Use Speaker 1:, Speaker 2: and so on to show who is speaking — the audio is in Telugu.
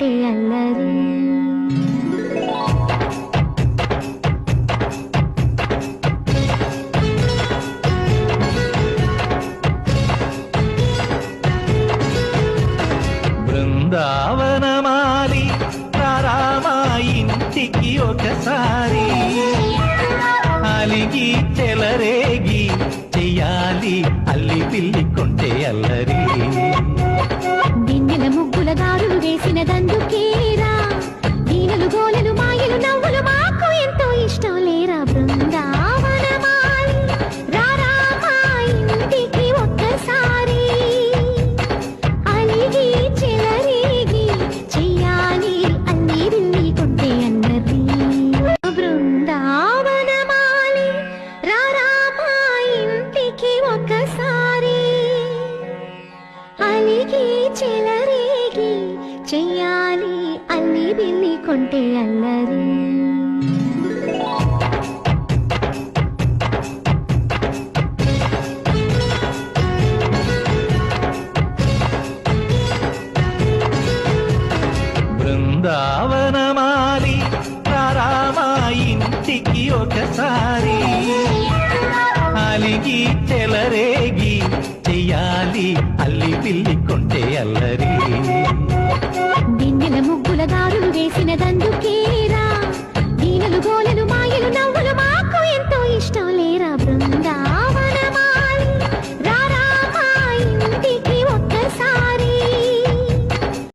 Speaker 1: కొంటే అల్లరి.
Speaker 2: బృందావనమాలి రామా ఇంటికి ఒకసారి, అలిగి చెలరేగి చెయ్యాలి అల్లి పిల్లి కొంటే అల్లరి.
Speaker 1: దిన్నెల ముగ్గుల దారులు వేసిన దందుకేరా, దీనలు గోలలు మాయలు నవ్వులు మాకు ఎంతో ఇష్టం లేరా. బృందావనమాలి రామా ఇంటికి ఒక్కసారి, అలిగి చెలరేగి చెయ్యాలి అల్లి బిల్లి కొంటే అల్లరి. బృందావనమాలి రామా ఇంటికి ఒక్కసారి, అలిగి చెలరేగి చెయ్యాలి అల్లి బిల్లి కొంటే అల్లరి.
Speaker 2: బృందావనమాలి రామా ఇంటికి ఒకసారి, అలిగి చెలరేగి చెయ్యాలి అల్లి పిల్లి కొంటే అల్లరి.